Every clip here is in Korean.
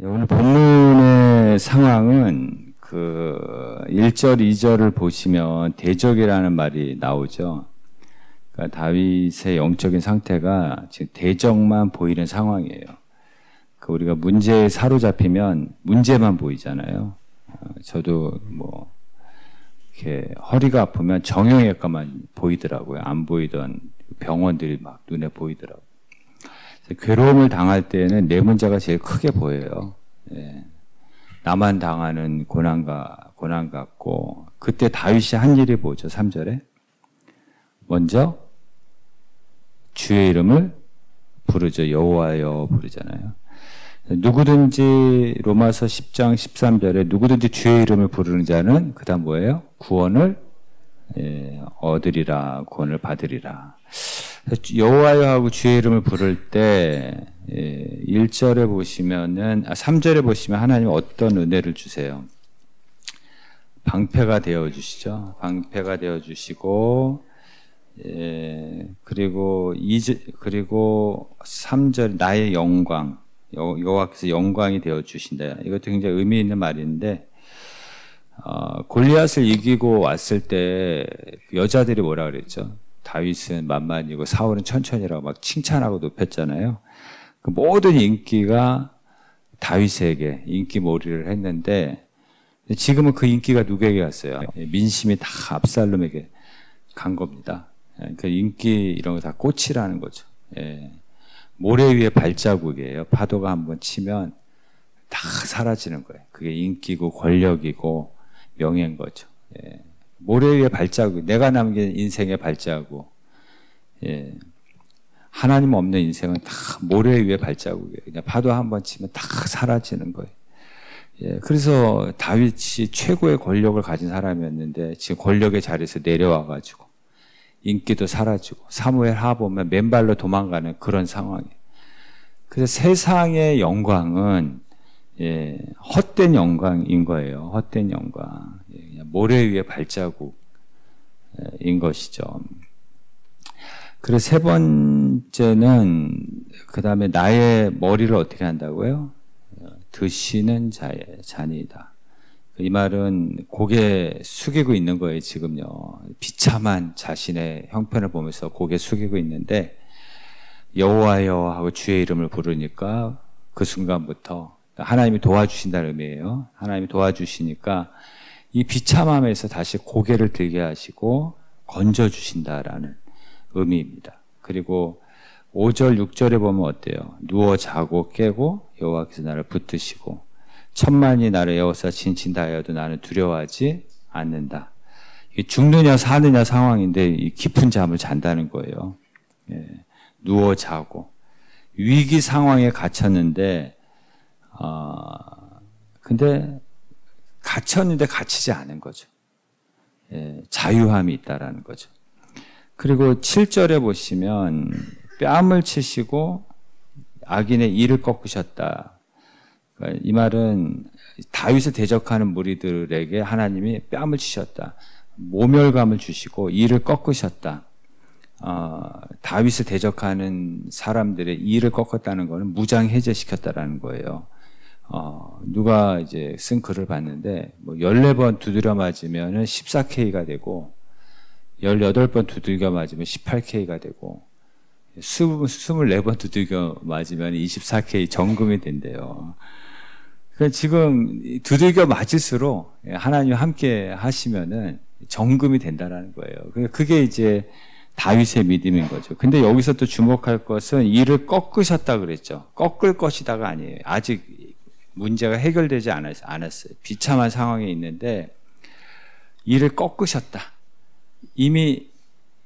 오늘 본문의 상황은 그 1절, 2절을 보시면 대적이라는 말이 나오죠. 그러니까 다윗의 영적인 상태가 지금 대적만 보이는 상황이에요. 그 우리가 문제에 사로잡히면 문제만 보이잖아요. 저도 뭐 이렇게 허리가 아프면 정형외과만 보이더라고요. 안 보이던 병원들이 막 눈에 보이더라고요. 괴로움을 당할 때는 내 문제가 제일 크게 보여요. 예. 나만 당하는 고난 같고, 그때 다윗이 한 일이 뭐죠? 3절에 먼저 주의 이름을 부르죠. 여호와여 부르잖아요. 누구든지 로마서 10장 13절에 누구든지 주의 이름을 부르는 자는 그 다음 뭐예요? 구원을 얻으리라, 구원을 받으리라. 여호와여 하고 주의 이름을 부를 때 1절에 보시면은 3절에 보시면 하나님 어떤 은혜를 주세요? 방패가 되어 주시죠. 방패가 되어 주시고 그리고 3절 나의 영광 여호와께서 영광이 되어 주신다. 이것도 굉장히 의미 있는 말인데 골리앗을 이기고 왔을 때 여자들이 뭐라 그랬죠? 다윗은 만만이고 사울은 천천히라고 막 칭찬하고 높였잖아요. 그 모든 인기가 다윗에게 인기몰이를 했는데 지금은 그 인기가 누구에게 갔어요? 민심이 다 압살롬에게 간 겁니다. 그 인기 이런 거 다 꽃이라는 거죠. 모래 위에 발자국이에요. 파도가 한번 치면 다 사라지는 거예요. 그게 인기고 권력이고 명예인 거죠. 모래 위에 발자국, 내가 남긴 인생의 발자국. 하나님 없는 인생은 다 모래 위에 발자국이에요. 그냥 파도 한번 치면 다 사라지는 거예요. 그래서 다윗이 최고의 권력을 가진 사람이었는데 지금 권력의 자리에서 내려와가지고 인기도 사라지고 사무엘 하 보면 맨발로 도망가는 그런 상황이에요. 그래서 세상의 영광은 헛된 영광인 거예요. 헛된 영광. 모래 위에 발자국인 것이죠. 그래서 세 번째는 그 다음에 나의 머리를 어떻게 한다고요? 드시는 자의 잔이다. 이 말은 고개 숙이고 있는 거예요. 지금요. 비참한 자신의 형편을 보면서 고개 숙이고 있는데 여호와여 하고 주의 이름을 부르니까 그 순간부터 하나님이 도와주신다는 의미예요. 하나님이 도와주시니까 이 비참함에서 다시 고개를 들게 하시고 건져주신다라는 의미입니다. 그리고 5절, 6절에 보면 어때요? 누워 자고 깨고 여호와께서 나를 붙드시고 천만이 나를 에워싸 진친다 하여도 나는 두려워하지 않는다. 이게 죽느냐 사느냐 상황인데 이 깊은 잠을 잔다는 거예요. 누워 자고 위기 상황에 갇혔는데 근데 갇혔는데 갇히지 않은 거죠. 자유함이 있다라는 거죠. 그리고 7절에 보시면 뺨을 치시고 악인의 이를 꺾으셨다. 그러니까 이 말은 다윗을 대적하는 무리들에게 하나님이 뺨을 치셨다. 모멸감을 주시고 이를 꺾으셨다. 다윗을 대적하는 사람들의 이를 꺾었다는 것은 무장 해제시켰다라는 거예요. 누가 이제 쓴 글을 봤는데, 14번 두드려 맞으면 14K가 되고, 18번 두들겨 맞으면 18K가 되고, 24번 두들겨 맞으면 24K 정금이 된대요. 그러니까 지금 두들겨 맞을수록 하나님 함께 하시면은 정금이 된다라는 거예요. 그러니까 그게 이제 다윗의 믿음인 거죠. 근데 여기서 또 주목할 것은 이를 꺾으셨다 그랬죠. 꺾을 것이다가 아니에요. 아직 문제가 해결되지 않았어요. 비참한 상황에 있는데 이를 꺾으셨다. 이미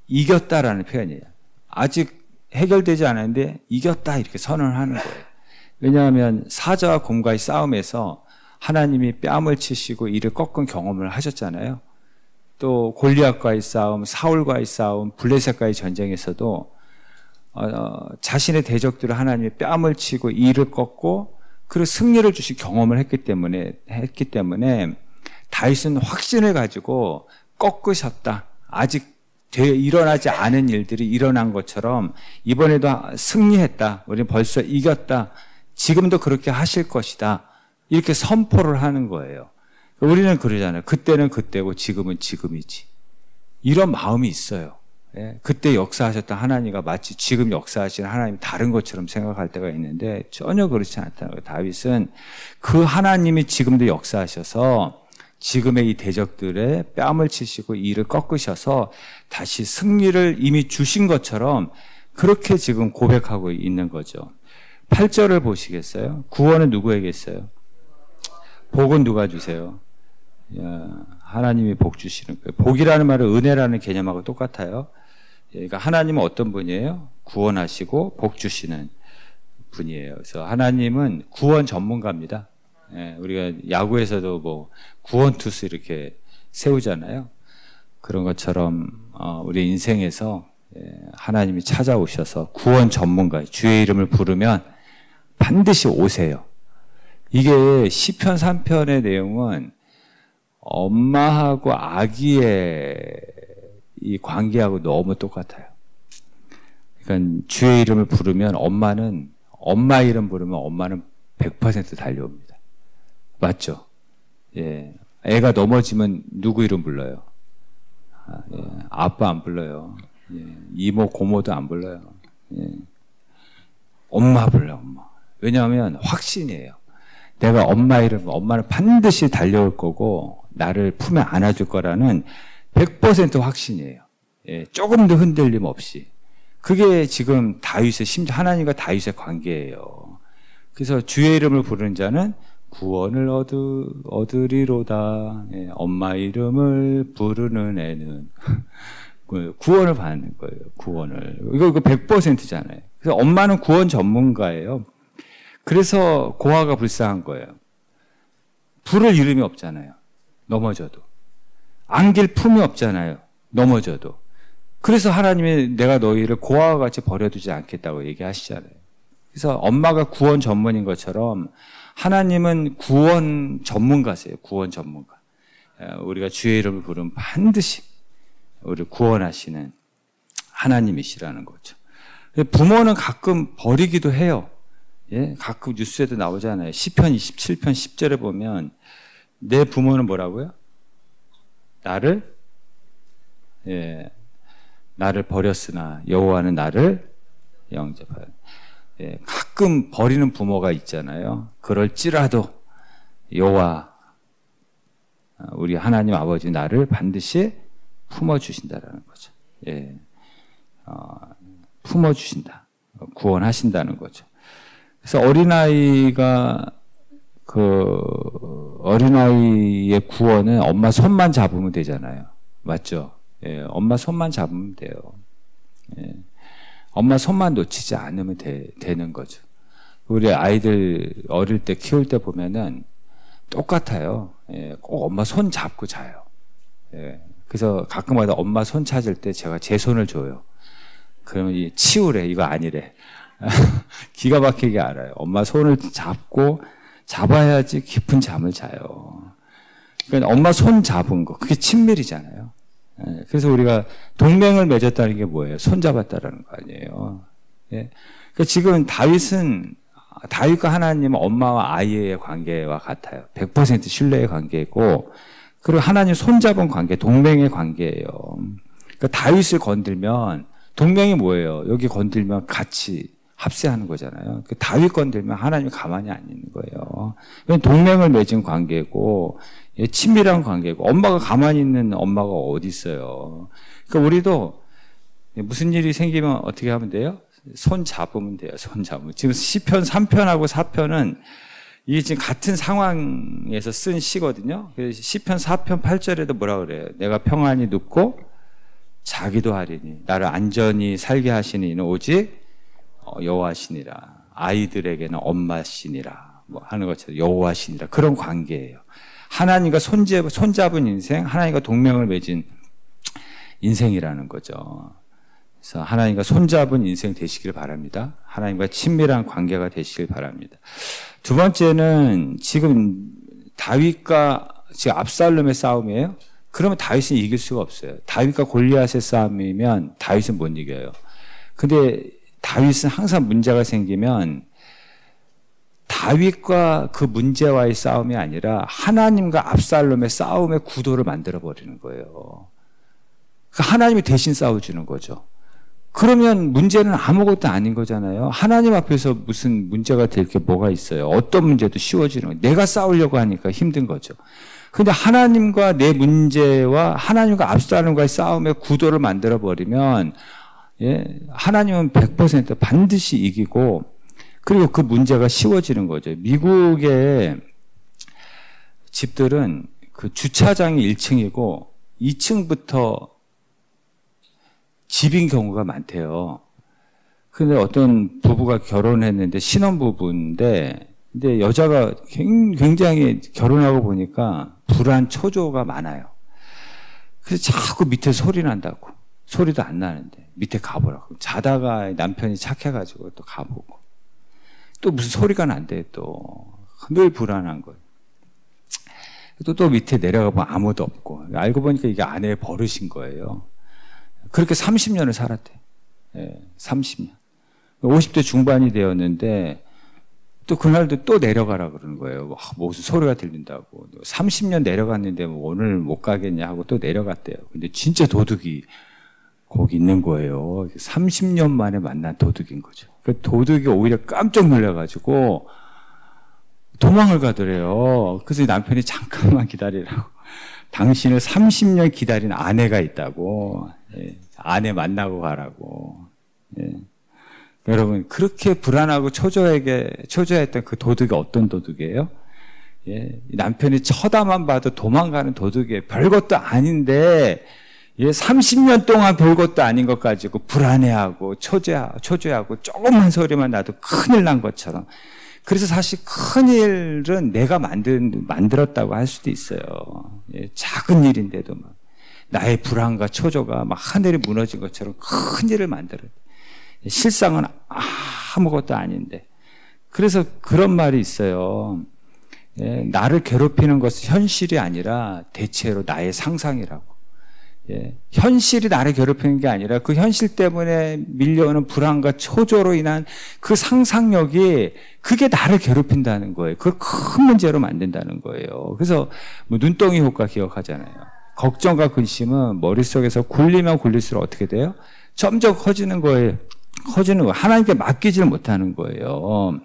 이겼다라는 표현이에요. 아직 해결되지 않았는데 이겼다 이렇게 선언을 하는 거예요. 왜냐하면 사자와 곰과의 싸움에서 하나님이 뺨을 치시고 이를 꺾은 경험을 하셨잖아요. 또 골리앗과의 싸움, 사울과의 싸움, 블레셋과의 전쟁에서도 자신의 대적들을 하나님이 뺨을 치고 이를 꺾고 그리고 승리를 주신 경험을 했기 때문에 다윗은 확신을 가지고 꺾으셨다. 아직 일어나지 않은 일들이 일어난 것처럼 이번에도 승리했다. 우리는 벌써 이겼다. 지금도 그렇게 하실 것이다. 이렇게 선포를 하는 거예요. 우리는 그러잖아요. 그때는 그때고 지금은 지금이지. 이런 마음이 있어요. 예, 그때 역사하셨던 하나님과 마치 지금 역사하시는 하나님이 다른 것처럼 생각할 때가 있는데 전혀 그렇지 않다는 거예요. 다윗은 그 하나님이 지금도 역사하셔서 지금의 이 대적들의 뺨을 치시고 이를 꺾으셔서 다시 승리를 이미 주신 것처럼 그렇게 지금 고백하고 있는 거죠. 8절을 보시겠어요? 구원은 누구에게 있어요? 복은 누가 주세요? 하나님이 복 주시는 거예요. 복이라는 말은 은혜라는 개념하고 똑같아요. 그러니까 하나님은 어떤 분이에요? 구원하시고 복 주시는 분이에요. 그래서 하나님은 구원 전문가입니다. 우리가 야구에서도 뭐 구원 투수 이렇게 세우잖아요. 그런 것처럼 우리 인생에서 하나님이 찾아오셔서 구원 전문가, 주의 이름을 부르면 반드시 오세요. 이게 시편 3편의 내용은 엄마하고 아기의 이 관계하고 너무 똑같아요. 그러니까 주의 이름을 부르면 엄마 이름 부르면 엄마는 100% 달려옵니다. 맞죠? 예. 애가 넘어지면 누구 이름 불러요? 예. 아빠 안 불러요. 예. 이모, 고모도 안 불러요. 예. 엄마 불러요, 엄마. 왜냐하면 확신이에요. 내가 엄마 이름, 엄마는 반드시 달려올 거고, 나를 품에 안아줄 거라는 100% 확신이에요. 예. 조금도 흔들림 없이. 그게 지금 심지어 하나님과 다윗의 관계예요. 그래서 주의 이름을 부르는 자는 구원을 얻으리로다. 예, 엄마 이름을 부르는 애는 구원을 받는 거예요. 구원을. 이거 100%잖아요. 그래서 엄마는 구원 전문가예요. 그래서 고아가 불쌍한 거예요. 부를 이름이 없잖아요. 넘어져도. 안길 품이 없잖아요. 넘어져도. 그래서 하나님이 내가 너희를 고아와 같이 버려두지 않겠다고 얘기하시잖아요. 그래서 엄마가 구원 전문인 것처럼 하나님은 구원 전문가세요. 구원 전문가. 우리가 주의 이름을 부르면 반드시 우리를 구원하시는 하나님이시라는 거죠. 부모는 가끔 버리기도 해요. 예? 가끔 뉴스에도 나오잖아요. 시편 27편 10절에 보면 내 부모는 뭐라고요? 나를 버렸으나 여호와는 나를 영접하여. 예, 가끔 버리는 부모가 있잖아요. 그럴지라도 여호와 우리 하나님 아버지 나를 반드시 품어주신다라는 거죠. 예, 품어주신다. 구원하신다는 거죠. 그래서 어린아이의 구원은 엄마 손만 잡으면 되잖아요. 맞죠? 예, 엄마 손만 잡으면 돼요. 예. 엄마 손만 놓치지 않으면 되는 거죠. 우리 아이들 어릴 때 키울 때 보면은 똑같아요. 예, 꼭 엄마 손 잡고 자요. 예, 그래서 가끔마다 엄마 손 찾을 때 제가 제 손을 줘요. 그러면 치우래, 이거 아니래. 기가 막히게 알아요. 엄마 손을 잡아야지 깊은 잠을 자요. 그러니까 엄마 손 잡은 거, 그게 친밀이잖아요. 그래서 우리가 동맹을 맺었다는 게 뭐예요? 손 잡았다라는 거 아니에요. 예. 그러니까 지금 다윗과 하나님은 엄마와 아이의 관계와 같아요. 100% 신뢰의 관계고, 그리고 하나님 손 잡은 관계, 동맹의 관계예요. 그러니까 다윗을 건들면 동맹이 뭐예요? 여기 건들면 같이 합세하는 거잖아요. 그 다윗 건들면 하나님이 가만히 안 있는 거예요. 동맹을 맺은 관계고, 친밀한 관계고, 엄마가 가만히 있는 엄마가 어디 있어요. 그러니까 우리도 무슨 일이 생기면 어떻게 하면 돼요? 손 잡으면 돼요. 손 잡으면. 지금 시편 3편하고 4편은 이게 지금 같은 상황에서 쓴 시거든요. 그래서 시편 4편 8절에도 뭐라 그래요? 내가 평안히 눕고 자기도 하리니 나를 안전히 살게 하시는 이는 오직 여호와시니라. 아이들에게는 엄마시니라. 뭐 하는 것처럼 여호와시니라. 그런 관계예요. 하나님과 손잡은 인생, 하나님과 동맹을 맺은 인생이라는 거죠. 그래서 하나님과 손잡은 인생 되시길 바랍니다. 하나님과 친밀한 관계가 되시길 바랍니다. 두 번째는 지금 다윗과 지금 압살롬의 싸움이에요. 그러면 다윗은 이길 수가 없어요. 다윗과 골리앗의 싸움이면 다윗은 못 이겨요. 근데 다윗은 항상 문제가 생기면 다윗과 그 문제와의 싸움이 아니라 하나님과 압살롬의 싸움의 구도를 만들어버리는 거예요. 하나님이 대신 싸워주는 거죠. 그러면 문제는 아무것도 아닌 거잖아요. 하나님 앞에서 무슨 문제가 될 게 뭐가 있어요. 어떤 문제도 쉬워지는 거예요. 내가 싸우려고 하니까 힘든 거죠. 근데 하나님과 내 문제와 하나님과 압살롬과의 싸움의 구도를 만들어버리면 하나님은 100% 반드시 이기고 그리고 그 문제가 쉬워지는 거죠. 미국의 집들은 그 주차장이 1층이고 2층부터 집인 경우가 많대요. 근데 어떤 부부가 결혼했는데 신혼부부인데 근데 여자가 굉장히 결혼하고 보니까 불안 초조가 많아요. 그래서 자꾸 밑에 소리 난다고. 소리도 안 나는데 밑에 가보라고. 자다가 남편이 착해가지고 또 가보고. 또 무슨 소리가 난대 또. 늘 불안한 거예요. 또 밑에 내려가 보면 아무도 없고. 알고 보니까 이게 아내의 버릇인 거예요. 그렇게 30년을 살았대. 30년. 50대 중반이 되었는데 또 그날도 또 내려가라 그러는 거예요. 무슨 소리가 들린다고. 30년 내려갔는데 뭐 오늘 못 가겠냐 하고 또 내려갔대요. 근데 진짜 도둑이 거기 있는 거예요. 30년 만에 만난 도둑인 거죠. 그 도둑이 오히려 깜짝 놀라가지고 도망을 가더래요. 그래서 남편이 잠깐만 기다리라고. 당신을 30년 기다린 아내가 있다고. 아내 만나고 가라고. 여러분, 그렇게 불안하고 초조했던 그 도둑이 어떤 도둑이에요? 남편이 쳐다만 봐도 도망가는 도둑이에요. 별것도 아닌데, 30년 동안 별것도 아닌 것 가지고 불안해하고 초조해하고 조금만 소리만 나도 큰일 난 것처럼. 그래서 사실 큰일은 내가 만들었다고 할 수도 있어요. 작은 일인데도 막 나의 불안과 초조가 막 하늘이 무너진 것처럼 큰일을 만들어요. 실상은 아무것도 아닌데. 그래서 그런 말이 있어요. 나를 괴롭히는 것은 현실이 아니라 대체로 나의 상상이라고. 현실이 나를 괴롭히는 게 아니라 그 현실 때문에 밀려오는 불안과 초조로 인한 그 상상력이 그게 나를 괴롭힌다는 거예요. 그걸 큰 문제로 만든다는 거예요. 그래서 뭐 눈덩이 효과 기억하잖아요. 걱정과 근심은 머릿속에서 굴리면 굴릴수록 어떻게 돼요? 점점 커지는 거예요. 커지는 거예요. 하나님께 맡기지를 못하는 거예요.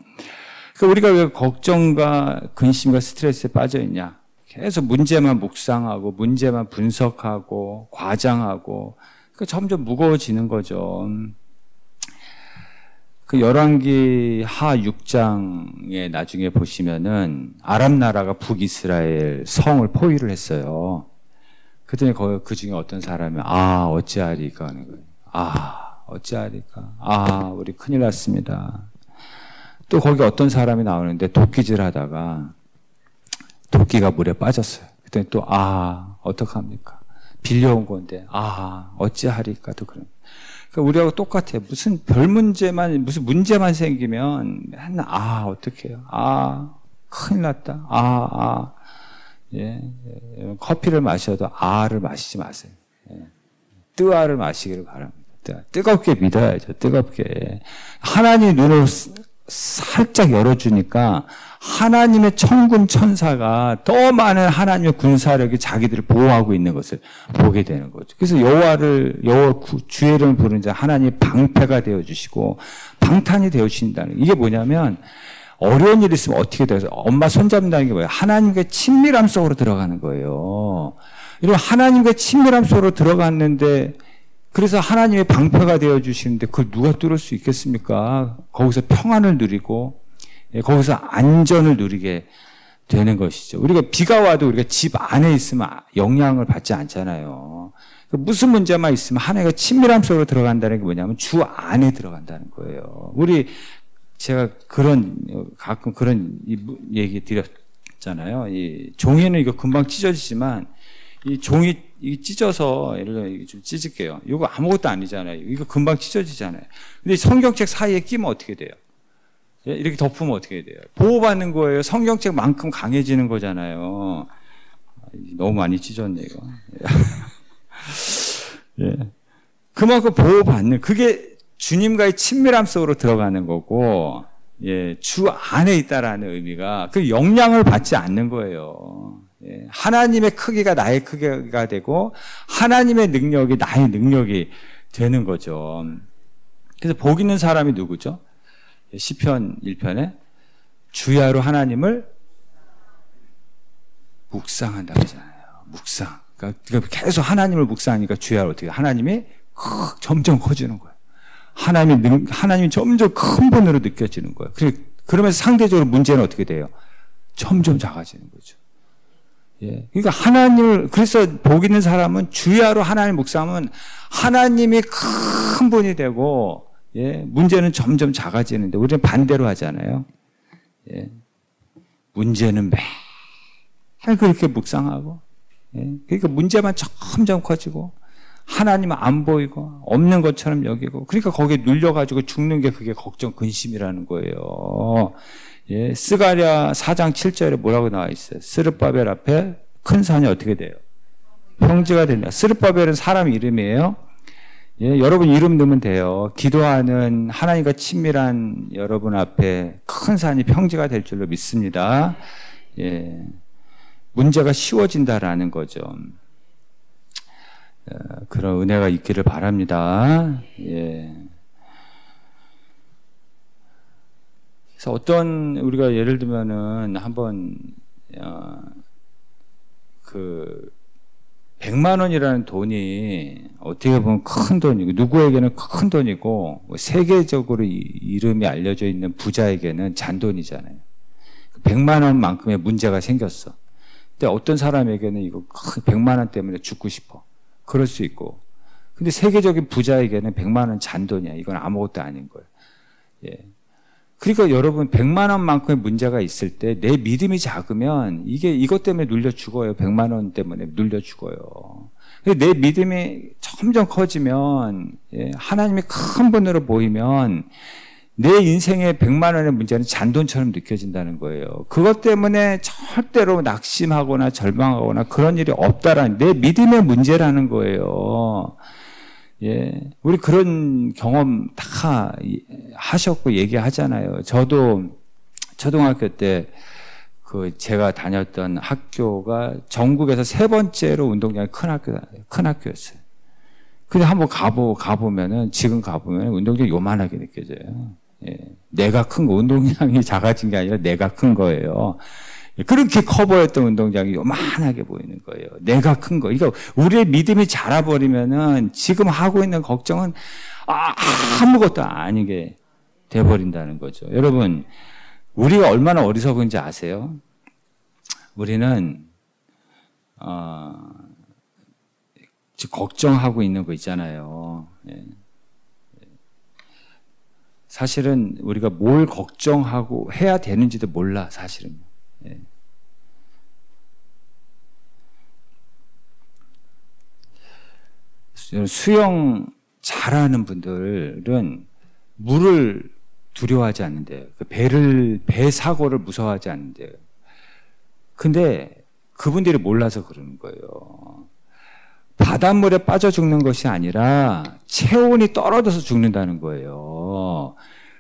그러니까 우리가 왜 걱정과 근심과 스트레스에 빠져 있냐? 계속 문제만 묵상하고 문제만 분석하고 과장하고 그러니까 점점 무거워지는 거죠. 그 열왕기 하 6장에 나중에 보시면은 아람 나라가 북이스라엘 성을 포위를 했어요. 그랬더니 그 중에 어떤 사람이 어찌하리까 하는 거예요. 어찌하리까. 우리 큰일 났습니다. 또 거기 어떤 사람이 나오는데 도끼질 하다가 도끼가 물에 빠졌어요. 그랬더니 또 어떡합니까? 빌려온 건데 어찌하리까 또 그런. 그러니까 우리하고 똑같아요. 무슨 무슨 문제만 생기면 맨날 어떡해요? 큰일 났다. 커피를 마셔도 를 마시지 마세요. 뜨아를 마시기를 바랍니다. 뜨겁게 믿어야죠. 뜨겁게. 하나님 눈을 살짝 열어주니까 하나님의 천군 천사가 더 많은 하나님의 군사력이 자기들을 보호하고 있는 것을 보게 되는 거죠. 그래서 여호와 주의 이름을 부르는 자 하나님의 방패가 되어 주시고 방탄이 되어 주신다는 이게 뭐냐면 어려운 일이 있으면 어떻게 돼서 엄마 손잡는다는 게 뭐예요? 하나님과 친밀함 속으로 들어가는 거예요. 이런 하나님과 친밀함 속으로 들어갔는데 그래서 하나님의 방패가 되어 주시는데 그걸 누가 뚫을 수 있겠습니까? 거기서 평안을 누리고 거기서 안전을 누리게 되는 것이죠. 우리가 비가 와도 우리가 집 안에 있으면 영향을 받지 않잖아요. 무슨 문제만 있으면 하나님과 친밀함 속으로 들어간다는 게 뭐냐면 주 안에 들어간다는 거예요. 제가 가끔 그런 얘기 드렸잖아요. 이 종이는 이거 금방 찢어지지만 이 종이 찢어서 예를 들어 이거 좀 찢을게요. 이거 아무것도 아니잖아요. 이거 금방 찢어지잖아요. 근데 성경책 사이에 끼면 어떻게 돼요? 이렇게 덮으면 어떻게 돼요? 보호받는 거예요. 성경책만큼 강해지는 거잖아요. 너무 많이 찢었네 이거. 그만큼 보호받는 그게 주님과의 친밀함 속으로 들어가는 거고 예, 주 안에 있다라는 의미가 그 영향을 받지 않는 거예요. 예, 하나님의 크기가 나의 크기가 되고 하나님의 능력이 나의 능력이 되는 거죠. 그래서 복 있는 사람이 누구죠? 시편 1편에 주야로 하나님을 묵상한다고 하잖아요. 묵상. 그러니까 계속 하나님을 묵상하니까 주야로 어떻게 하나님이 점점 커지는 거예요. 하나님이 점점 큰 분으로 느껴지는 거예요. 그러면서 상대적으로 문제는 어떻게 돼요? 점점 작아지는 거죠. 예. 그러니까 그래서 복 있는 사람은 주야로 하나님 묵상하면 하나님이 큰 분이 되고, 예. 문제는 점점 작아지는데, 우리는 반대로 하잖아요. 예. 문제는 매일 그렇게 묵상하고, 예. 그러니까 문제만 점점 커지고, 하나님은 안 보이고, 없는 것처럼 여기고, 그러니까 거기에 눌려가지고 죽는 게 그게 걱정, 근심이라는 거예요. 예, 스가랴 4장 7절에 뭐라고 나와 있어요? 스룹바벨 앞에 큰 산이 어떻게 돼요? 평지가 된다. 스룹바벨은 사람 이름이에요. 예, 여러분 이름 넣으면 돼요. 기도하는 하나님과 친밀한 여러분 앞에 큰 산이 평지가 될 줄로 믿습니다. 예, 문제가 쉬워진다라는 거죠. 그런 은혜가 있기를 바랍니다. 예. 그래서 우리가 예를 들면은 한번, 100만 원이라는 돈이 어떻게 보면 큰 돈이고, 누구에게는 큰 돈이고, 세계적으로 이름이 알려져 있는 부자에게는 잔돈이잖아요. 100만 원만큼의 문제가 생겼어. 근데 어떤 사람에게는 이거 100만 원 때문에 죽고 싶어. 그럴 수 있고. 근데 세계적인 부자에게는 100만 원 잔돈이야. 이건 아무것도 아닌 거예요. 예. 그러니까 여러분 100만 원만큼의 문제가 있을 때 내 믿음이 작으면 이것 때문에 눌려 죽어요. 100만 원 때문에 눌려 죽어요. 내 믿음이 점점 커지면, 예, 하나님이 큰 분으로 보이면 내 인생의 100만 원의 문제는 잔돈처럼 느껴진다는 거예요. 그것 때문에 절대로 낙심하거나 절망하거나 그런 일이 없다라는 내 믿음의 문제라는 거예요. 예, 우리 그런 경험 다 하셨고 얘기하잖아요. 저도 초등학교 때 제가 다녔던 학교가 전국에서 3번째로 운동장이 큰 학교였어요. 근데 한번 가보면은, 지금 가보면 운동장이 요만하게 느껴져요. 예, 내가 큰 거, 운동장이 작아진 게 아니라 내가 큰 거예요. 그렇게 커 보였던 운동장이 요만하게 보이는 거예요. 내가 큰 거. 그러니까 우리의 믿음이 자라버리면은 지금 하고 있는 걱정은 아무것도 아닌 게 돼버린다는 거죠. 여러분, 우리가 얼마나 어리석은지 아세요? 우리는 걱정하고 있는 거 있잖아요. 예. 사실은 우리가 뭘 걱정하고 해야 되는지도 몰라, 사실은. 예. 수영 잘하는 분들은 물을 두려워하지 않는데요. 배 사고를 무서워하지 않는데요. 근데 그분들이 몰라서 그러는 거예요. 바닷물에 빠져 죽는 것이 아니라 체온이 떨어져서 죽는다는 거예요.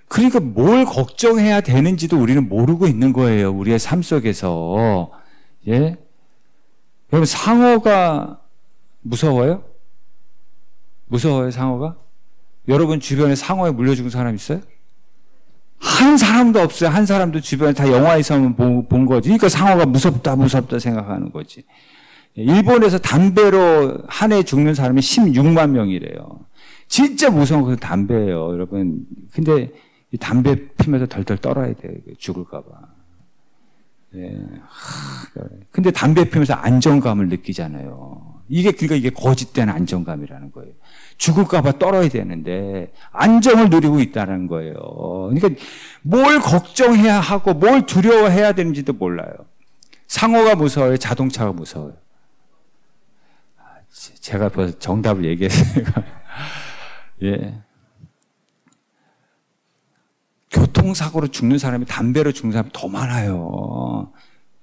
그러니까 뭘 걱정해야 되는지도 우리는 모르고 있는 거예요. 우리의 삶 속에서. 예? 여러분, 상어가 무서워요? 무서워요, 상어가? 여러분 주변에 상어에 물려 죽은 사람 있어요? 한 사람도 없어요. 한 사람도 주변에 다 영화에서만 본 거지. 그러니까 상어가 무섭다 생각하는 거지. 일본에서 담배로 한 해 죽는 사람이 16만 명이래요. 진짜 무서운 것은 담배예요, 여러분. 근데 이 담배 피면서 덜덜 떨어야 돼요. 죽을까봐. 예. 근데 담배 피면서 안정감을 느끼잖아요. 그러니까 이게 거짓된 안정감이라는 거예요. 죽을까봐 떨어야 되는데 안정을 누리고 있다는 거예요. 그러니까 뭘 걱정해야 하고 뭘 두려워해야 되는지도 몰라요. 상어가 무서워요? 자동차가 무서워요? 제가 벌써 정답을 얘기했어요. 예. 교통사고로 죽는 사람이 담배로 죽는 사람이 더 많아요.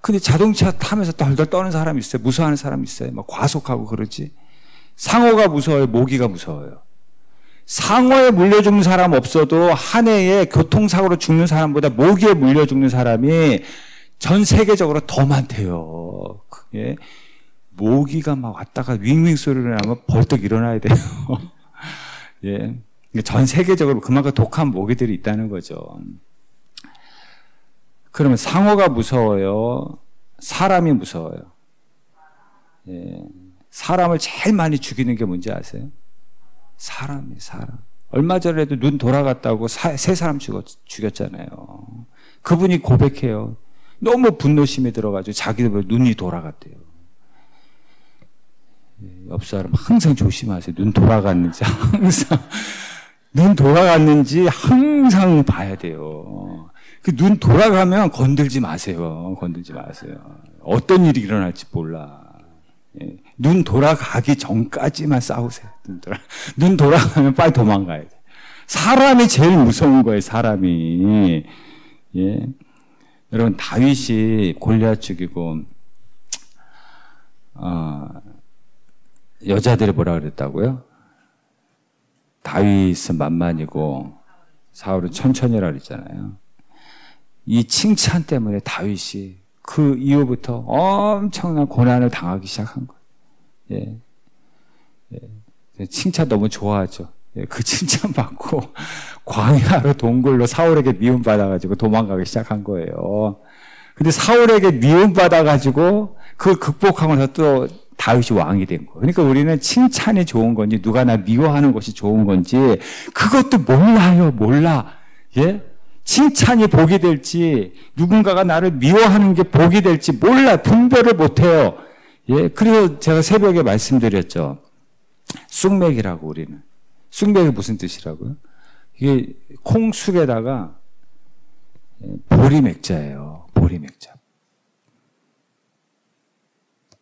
근데 자동차 타면서 덜덜 떠는 사람이 있어요. 무서워하는 사람이 있어요. 막 과속하고 그러지. 상어가 무서워요? 모기가 무서워요? 상어에 물려 죽는 사람 없어도 한 해에 교통사고로 죽는 사람보다 모기에 물려 죽는 사람이 전 세계적으로 더 많대요. 예. 모기가 막 왔다가 윙윙 소리를 나면 벌떡 일어나야 돼요. 예. 전 세계적으로 그만큼 독한 모기들이 있다는 거죠. 그러면 상어가 무서워요? 사람이 무서워요? 예. 사람을 제일 많이 죽이는 게 뭔지 아세요? 사람. 얼마 전에도 눈 돌아갔다고 세 사람 죽였잖아요. 그분이 고백해요. 너무 분노심이 들어가지고 자기도 눈이 돌아갔대요. 옆 사람 항상 조심하세요. 눈 돌아갔는지 항상 봐야 돼요. 그 눈 돌아가면 건들지 마세요. 어떤 일이 일어날지 몰라. 예. 눈 돌아가기 전까지만 싸우세요. 눈 돌아가면 빨리 도망가야 돼. 사람이 제일 무서운 거예요, 사람이. 예. 여러분, 다윗이 골리앗 죽이고, 여자들이 뭐라 그랬다고요? 다윗은 만만이고, 사울은 천천히라 그랬잖아요. 이 칭찬 때문에 다윗이 그 이후부터 엄청난 고난을 당하기 시작한 거예요. 예. 예. 칭찬 너무 좋아하죠. 예. 그 칭찬 받고 광야로 동굴로 사울에게 미움받아가지고 도망가기 시작한 거예요. 근데 사울에게 미움받아가지고 그 극복하고 나서 또 다윗이 왕이 된 거예요. 그러니까 우리는 칭찬이 좋은 건지 누가 나 미워하는 것이 좋은 건지 그것도 몰라. 예? 칭찬이 복이 될지 누군가가 나를 미워하는 게 복이 될지 몰라. 분별을 못해요. 예, 그래서 제가 새벽에 말씀드렸죠. 쑥맥이라고 우리는. 쑥맥이 무슨 뜻이라고요? 이게 콩쑥에다가 보리맥자예요. 보리맥자.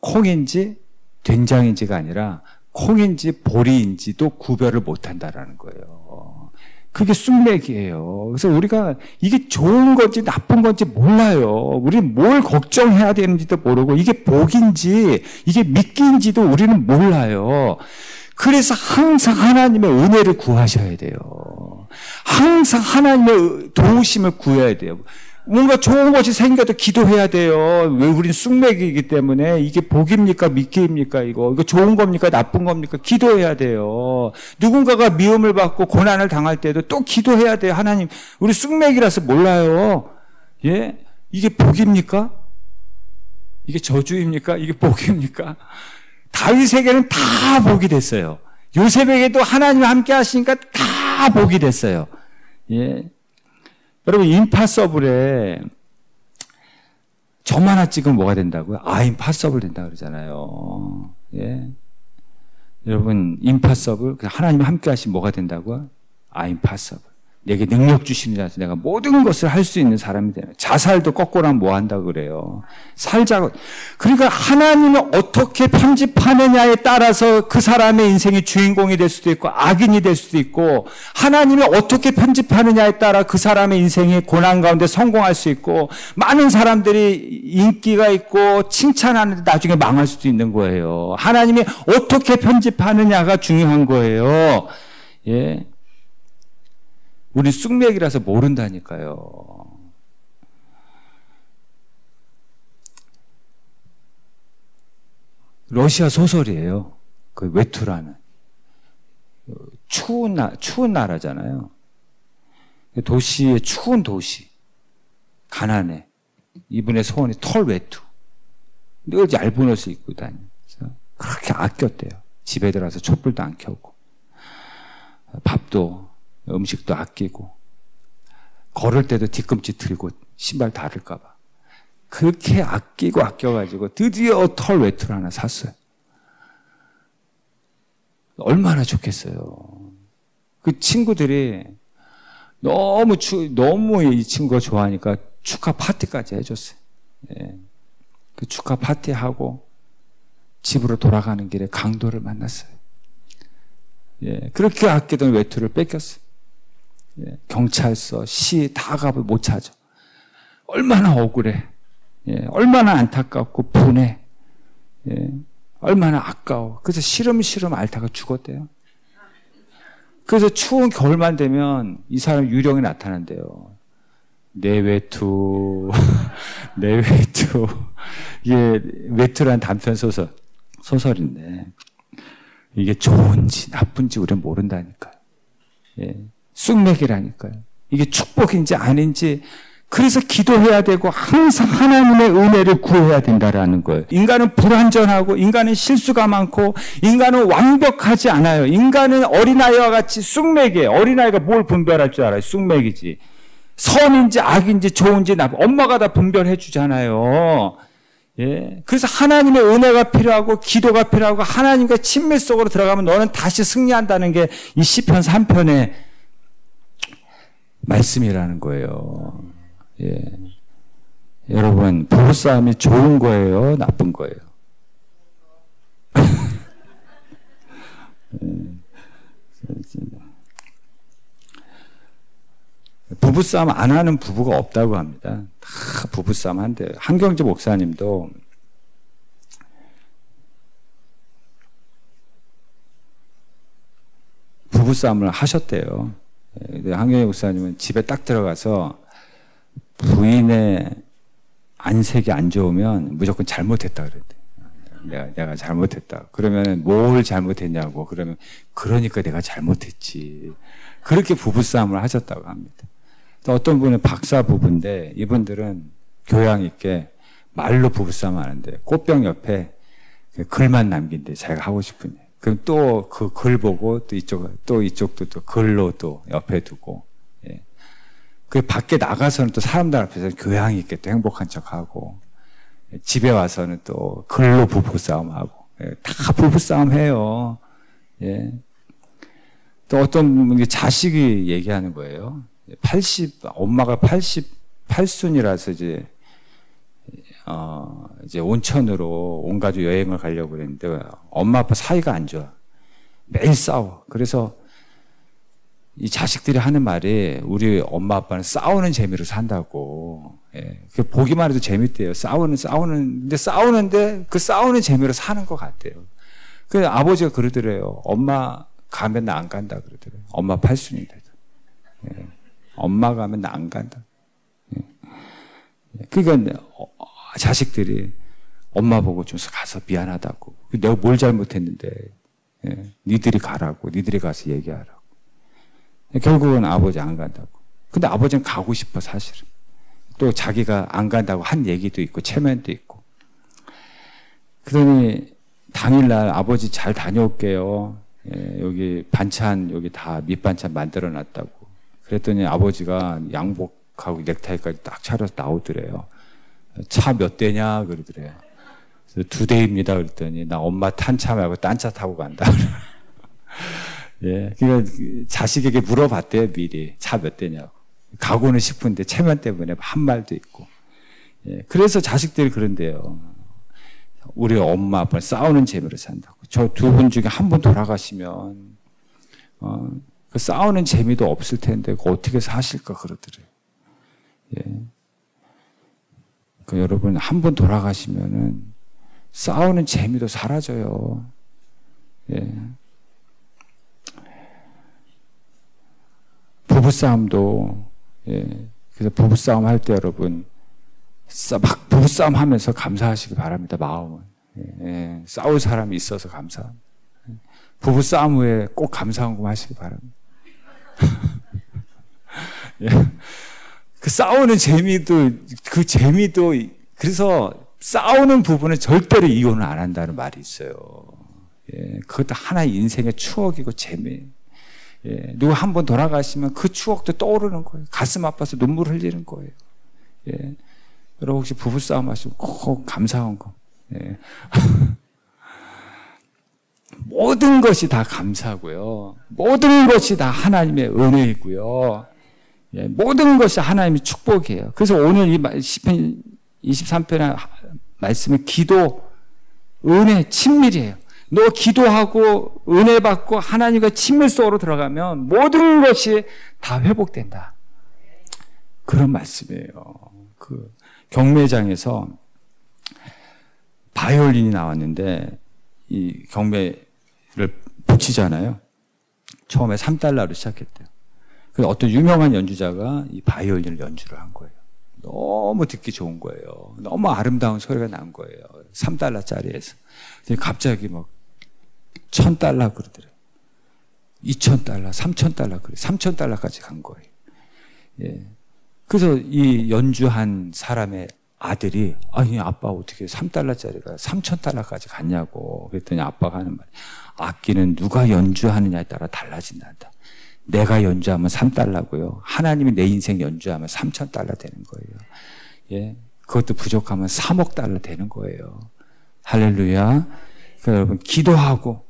콩인지 된장인지가 아니라 콩인지 보리인지도 구별을 못한다라는 거예요. 그게 쑥맥이에요. 그래서 우리가 이게 좋은 건지 나쁜 건지 몰라요. 우리는 뭘 걱정해야 되는지도 모르고 이게 복인지 이게 미끼인지도 우리는 몰라요. 그래서 항상 하나님의 은혜를 구하셔야 돼요. 항상 하나님의 도우심을 구해야 돼요. 뭔가 좋은 것이 생겨도 기도해야 돼요. 왜 우리는 쑥맥이기 때문에 이게 복입니까? 미끼입니까? 이거 좋은 겁니까? 나쁜 겁니까? 기도해야 돼요. 누군가가 미움을 받고 고난을 당할 때도 또 기도해야 돼요. 하나님, 우리 쑥맥이라서 몰라요. 예? 이게 복입니까? 이게 저주입니까? 이게 복입니까? 다윗에게는 다 복이 됐어요. 요셉에게도 하나님이 함께 하시니까 다 복이 됐어요. 예. 여러분, 임파서블에 점 하나 찍으면 뭐가 된다고요? 임파서블 된다 그러잖아요. 예. 여러분, 임파서블, 하나님이 함께 하시면 뭐가 된다고요? 임파서블. 내게 능력 주시는 자서 내가 모든 것을 할 수 있는 사람이 되는. 자살도 거꾸로 하면 뭐 한다고 그래요? 살자고. 그러니까 하나님이 어떻게 편집하느냐에 따라서 그 사람의 인생이 주인공이 될 수도 있고 악인이 될 수도 있고 하나님이 어떻게 편집하느냐에 따라 그 사람의 인생이 고난 가운데 성공할 수 있고 많은 사람들이 인기가 있고 칭찬하는데 나중에 망할 수도 있는 거예요. 하나님이 어떻게 편집하느냐가 중요한 거예요. 예. 우리 쑥맥이라서 모른다니까요. 러시아 소설이에요. 그 외투라는. 추운 나라잖아요. 도시에 추운 도시. 가난해. 이분의 소원이 털 외투. 늘 얇은 옷을 입고 다녀요. 그렇게 아꼈대요. 집에 들어가서 촛불도 안 켜고. 밥도 음식도 아끼고 걸을 때도 뒤꿈치 들고 신발 다를까 봐 그렇게 아끼고 아껴가지고 드디어 털 외투를 하나 샀어요. 얼마나 좋겠어요. 그 친구들이 너무 이 친구가 좋아하니까 축하 파티까지 해줬어요. 예. 그 축하 파티하고 집으로 돌아가는 길에 강도를 만났어요. 예. 그렇게 아끼던 외투를 뺏겼어요. 예, 경찰서, 시 다 가도 못 찾아. 얼마나 억울해. 예, 얼마나 안타깝고 분해. 예, 얼마나 아까워. 그래서 시름시름 앓다가 죽었대요. 그래서 추운 겨울만 되면 이 사람 유령이 나타난대요. 내 외투, 내 외투. 이게 외투란 단편 소설인데 이게 좋은지 나쁜지 우리는 모른다니까요. 예. 쑥맥이라니까요. 이게 축복인지 아닌지. 그래서 기도해야 되고 항상 하나님의 은혜를 구해야 된다라는 거예요. 인간은 불완전하고 인간은 실수가 많고 인간은 완벽하지 않아요. 인간은 어린아이와 같이 쑥맥이에요. 어린아이가 뭘 분별할 줄 알아요? 쑥맥이지. 선인지 악인지 좋은지 나쁜 엄마가 다 분별해 주잖아요. 예. 그래서 하나님의 은혜가 필요하고 기도가 필요하고 하나님과 친밀 속으로 들어가면 너는 다시 승리한다는 게 이 시편 3편의 말씀이라는 거예요. 예. 여러분, 부부싸움이 좋은 거예요? 나쁜 거예요? 부부싸움 안 하는 부부가 없다고 합니다. 다 부부싸움 한대요. 한경주 목사님도 부부싸움을 하셨대요. 한경주 목사님은 집에 딱 들어가서 부인의 안색이 안 좋으면 무조건 잘못했다 그랬대. 내가 잘못했다. 그러면 뭘 잘못했냐고. 그러면 그러니까 내가 잘못했지. 그렇게 부부싸움을 하셨다고 합니다. 또 어떤 분은 박사 부부인데 이분들은 교양 있게 말로 부부싸움 하는데 꽃병 옆에 글만 남긴대. 자기가 하고 싶은 일. 그럼 또 그 글 보고 또 이쪽도 또 글로 또 옆에 두고. 예. 그 밖에 나가서는 또 사람들 앞에서 교양 있게 또 행복한 척하고 집에 와서는 또 글로 부부싸움하고. 예. 다 부부싸움 해요. 예. 또 어떤 분이 자식이 얘기하는 거예요. 엄마가 88순이라서 이제 온천으로 온 가족 여행을 가려고 그랬는데 엄마 아빠 사이가 안 좋아. 매일 싸워. 그래서 이 자식들이 하는 말이 우리 엄마 아빠는 싸우는 재미로 산다고. 예. 보기만 해도 재밌대요. 근데 싸우는데 그 싸우는 재미로 사는 것 같대요. 그 아버지가 그러더래요. 엄마 가면 나 안 간다 그러더래요. 엄마 8순인데도. 예. 엄마 가면 나 안 간다. 예. 그러니까 자식들이 엄마 보고 좀 가서 미안하다고. 내가 뭘 잘못했는데. 예. 니들이 가라고. 니들이 가서 얘기하라고. 결국은 아버지 안 간다고. 근데 아버지는 가고 싶어 사실은. 또 자기가 안 간다고 한 얘기도 있고 체면도 있고. 그러니 당일날 아버지 잘 다녀올게요. 예, 여기 반찬 여기 다 밑반찬 만들어 놨다고. 그랬더니 아버지가 양복하고 넥타이까지 딱 차려서 나오더래요. 차 몇 대냐 그러더래요. 그래서 2대입니다 그랬더니 나 엄마 탄 차 말고 딴 차 타고 간다. 예, 그러니까 자식에게 물어봤대요 미리 차 몇 대냐고. 가고는 싶은데 체면 때문에 한 말도 있고. 예, 그래서 자식들이 그런데요. 우리 엄마 아빠는 싸우는 재미로 산다고. 저 두 분 중에 한 분 돌아가시면 그 싸우는 재미도 없을 텐데 어떻게 사실까 그러더래요. 예. 그 여러분 한 분 돌아가시면은 싸우는 재미도 사라져요. 예. 부부싸움도 예. 그래서 부부싸움 할 때 여러분 막 부부싸움 하면서 감사하시기 바랍니다. 마음은. 예. 싸울 사람이 있어서 감사합니다. 부부싸움 후에 꼭 감사한금 하시기 바랍니다. 예. 그 싸우는 재미도 그래서 싸우는 부분은 절대로 이혼을 안 한다는 말이 있어요. 예. 그것도 하나의 인생의 추억이고 재미. 예. 누구 한 번 돌아가시면 그 추억도 떠오르는 거예요. 가슴 아파서 눈물 흘리는 거예요. 예. 여러분 혹시 부부싸움 하시고 꼭 감사한 거. 예. 모든 것이 다 감사고요. 모든 것이 다 하나님의 은혜이고요. 예, 모든 것이 하나님의 축복이에요. 그래서 오늘 이 시편 23편의 말씀은 기도, 은혜, 친밀이에요. 너 기도하고 은혜 받고 하나님과 친밀 속으로 들어가면 모든 것이 다 회복된다. 그런 말씀이에요. 그 경매장에서 바이올린이 나왔는데 이 경매를 붙이잖아요. 처음에 3달러로 시작했대요. 그래서 어떤 유명한 연주자가 이 바이올린을 연주를 한 거예요. 너무 듣기 좋은 거예요. 너무 아름다운 소리가 난 거예요. 3달러짜리에서. 갑자기 막 1,000달러 그러더래요. 2,000달러, 3,000달러 그래. 3,000달러까지 간 거예요. 예. 그래서 이 연주한 사람의 아들이 아니 아빠 어떻게 3달러짜리가 3,000달러까지 갔냐고 그랬더니 아빠가 하는 말이 악기는 누가 연주하느냐에 따라 달라진단다. 내가 연주하면 3달러고요. 하나님이 내 인생 연주하면 3,000달러 되는 거예요. 예. 그것도 부족하면 3억 달러 되는 거예요. 할렐루야. 그러니까 여러분 기도하고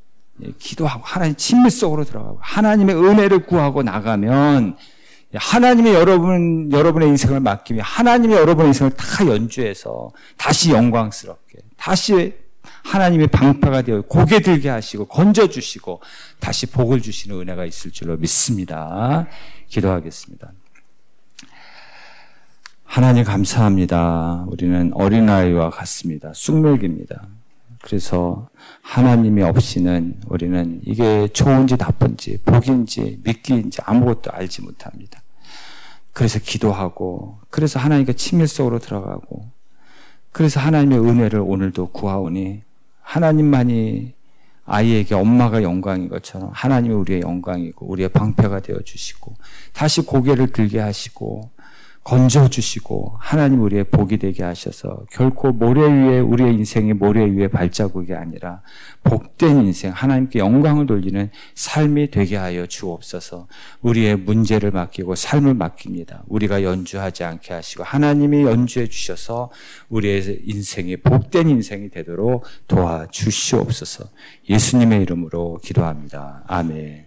기도하고 하나님 친밀 속으로 들어가고 하나님의 은혜를 구하고 나가면 하나님이 여러분의 인생을 맡기며 하나님이 여러분의 인생을 다 연주해서 다시 영광스럽게 다시 하나님의 방파가 되어 고개 들게 하시고 건져주시고 다시 복을 주시는 은혜가 있을 줄로 믿습니다. 기도하겠습니다. 하나님 감사합니다. 우리는 어린아이와 같습니다. 쑥맥입니다. 그래서 하나님이 없이는 우리는 이게 좋은지 나쁜지 복인지 미끼인지 아무것도 알지 못합니다. 그래서 기도하고 그래서 하나님과 친밀 속으로 들어가고 그래서 하나님의 은혜를 오늘도 구하오니 하나님만이 아이에게 엄마가 영광인 것처럼 하나님이 우리의 영광이고 우리의 방패가 되어주시고 다시 고개를 들게 하시고 건져주시고 하나님 우리의 복이 되게 하셔서 결코 모래 위에 우리의 인생이 모래 위에 발자국이 아니라 복된 인생 하나님께 영광을 돌리는 삶이 되게 하여 주옵소서. 우리의 문제를 맡기고 삶을 맡깁니다. 우리가 연주하지 않게 하시고 하나님이 연주해 주셔서 우리의 인생이 복된 인생이 되도록 도와주시옵소서. 예수님의 이름으로 기도합니다. 아멘.